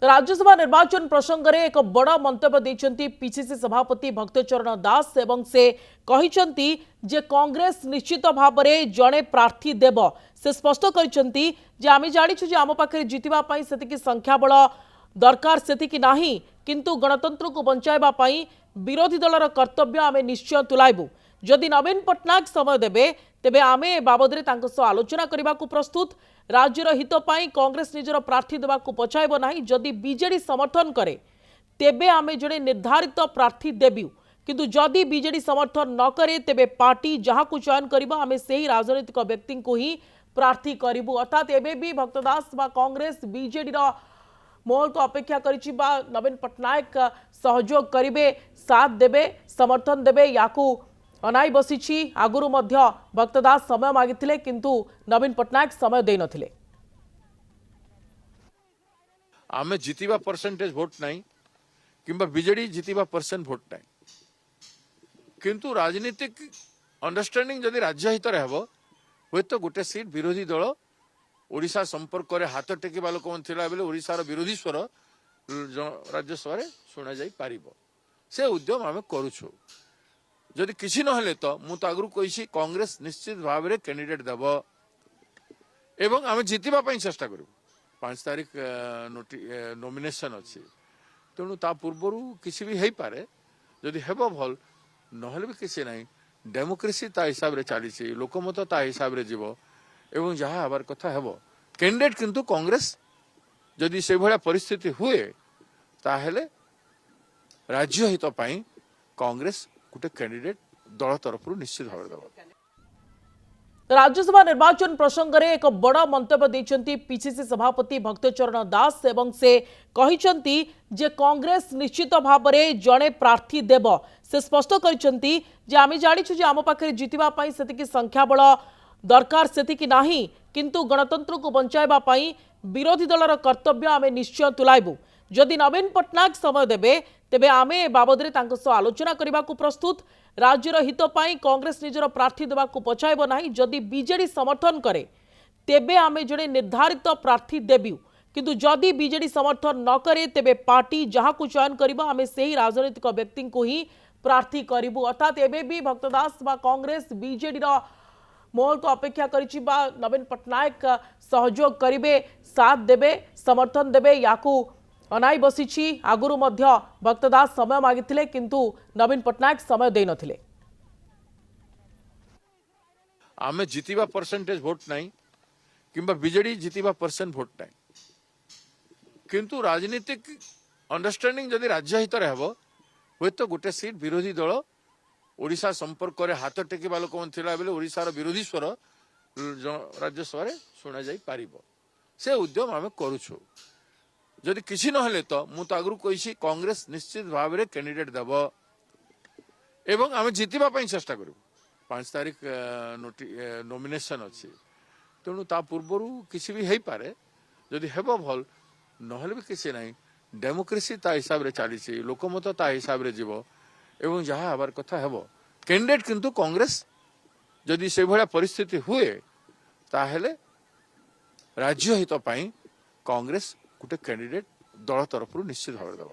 राज्यसभा निर्वाचन प्रसंग में एक बड़ मंतव्य देइछंती पीसीसी सभापति भक्तचरण दास एवं से कहिछंती जे कांग्रेस निश्चित भाव में जड़े प्रार्थी देव से स्पष्ट करिछंती जे आमी जानिछु जे आम पाखरे जितिबा पई सेतिकी संख्या बल दरकार सेतिकी नाही किंतु गणतंत्र को बंचाइबा पई विरोधी दलर कर्तव्य आमे निश्चय तुलाइबु जदि नवीन पट्टनायक समय देबे तेबे आमे बाबदरे तांको सह आलोचना करने को प्रस्तुत राज्यर हित पाई कांग्रेस निजर प्रार्थी देवा पछाइब नाही जदि बीजेडी समर्थन करे तेबे आमे जड़े निर्धारित प्रार्थी देबु किंतु जदि बीजेडी समर्थन न करे तेबे पार्टी जहां को चयन करिबा आमे सेही राजनीतिक व्यक्ति को ही प्रार्थी करिबु अर्थात एबे भी भक्तदास बा कांग्रेस बीजेडी रो मोहल को अपेक्षा करिछि बा नवीन पट्टनायक सहयोग करिवे साथ देबे समर्थन देबे याकू अनाई बसी आगुरु मध्य भक्तदास समय मागिथिले किंतु नवीन पट्टनायक समय देई नथिले आमे जितिबा परसेंटेज वोट नहीं किंबा बीजेडी जितिबा परसेंट वोट नहीं किंतु राजनीतिक अंडरस्टैंडिंग जदि राज्य हित रहबो होय तो गोटे सीट विरोधी दल ओडिशा संपर्क करे हाथ टेकिबा लोक थिला बेले ओडिसा रो विरोधी स्वर राज्यसभा रे सुना जाई पारिबो से उद्यम आमे करूछु जदि किसी नहले तो मु तो आगु कही कांग्रेस निश्चित भाव में कैंडिडेट देव एवं आम जितवा चेष्टा करूँ 5 तारीख नॉमिनेशन अच्छी तेणु ता पूर्वर किसी भी हो पारे जदि हेब भल नहले भी किसी ना डेमोक्रेसी ता हिसाब रे चली लोकमत ता हिसाब रे जीव एवं जहाँ हबार कथा हेब कैंडिडेट किंतु कांग्रेस जदि से भाया परिस्थिति हुए ताहेले राज्य हित पाई कांग्रेस गोटे कैंडिडेट दल तरफ निश्चित भाव देव राज्यसभा निर्वाचन प्रसंग में एक बड़ मंतव्य देइछंती पीसीसी सभापति भक्तचरण दास एवं से कहिछंती जे कांग्रेस निश्चित भाव में जड़े प्रार्थी देव से स्पष्ट करिछंती जे आमी जानिछु जे आम पाखरे जितिबा पई सेतिकी संख्या बल दरकार सेतिकी नाही किंतु गणतंत्र को बंचाइबा पई विरोधी दलर कर्तव्य आमे निश्चय तुलाइबु जदि नवीन पट्टनायक समय देबे तेबे आमे बाबदरे तांको सह आलोचना करने को प्रस्तुत राज्यर हित पाई कांग्रेस निजर प्रार्थी देवा पछाइब नाही जदि बीजेडी समर्थन करे तेबे आमे जड़े निर्धारित प्रार्थी देबु किंतु जदि बीजेडी समर्थन न करे तेबे पार्टी जहां को चयन करिबा आमे सेही राजनीतिक व्यक्ति को ही प्रार्थी करिबु अर्थात एबे भी भक्तदास बा कांग्रेस बीजेडी रो मोहल को अपेक्षा करिछि बा नवीन पट्टनायक सहयोग करिवे साथ देबे समर्थन देबे याकू अनाई बसी आगुरु मध्य भक्तदास समय मागिथिले किंतु नवीन पट्टनायक समय देई नथिले आमे जितिबा परसेंटेज वोट नहीं किंबा बीजेडी जितिबा परसेंट वोट नहीं किंतु राजनीतिक अंडरस्टैंडिंग जदि राज्य हित रहबो होय तो गोटे सीट विरोधी दल ओडिशा संपर्क करे हाथ टेकिबा लोक थिला बेले ओडिसा रो विरोधी स्वर राज्यसभा रे सुना जाई पारिबो से उद्यम आमे करूछु जदि किसी नहले तो मु तो आगु कही कांग्रेस निश्चित भाव में कैंडिडेट देव एवं आम जितवा चेष्टा करूँ 5 तारीख नॉमिनेशन अच्छी तेणु ता पूर्वर किसी भी हो पारे जदि हेब भल नहले भी किसी ना डेमोक्रेसी ता हिसाब रे चली लोकमत ता हिसाब रे जीव एवं जहाँ हबार कथा हेब कैंडिडेट किंतु कांग्रेस जदि से भाया परिस्थिति हुए ताहेले राज्य हित पाई कांग्रेस गोटे कैंडिडेट दल तरफ निश्चित भाव देव।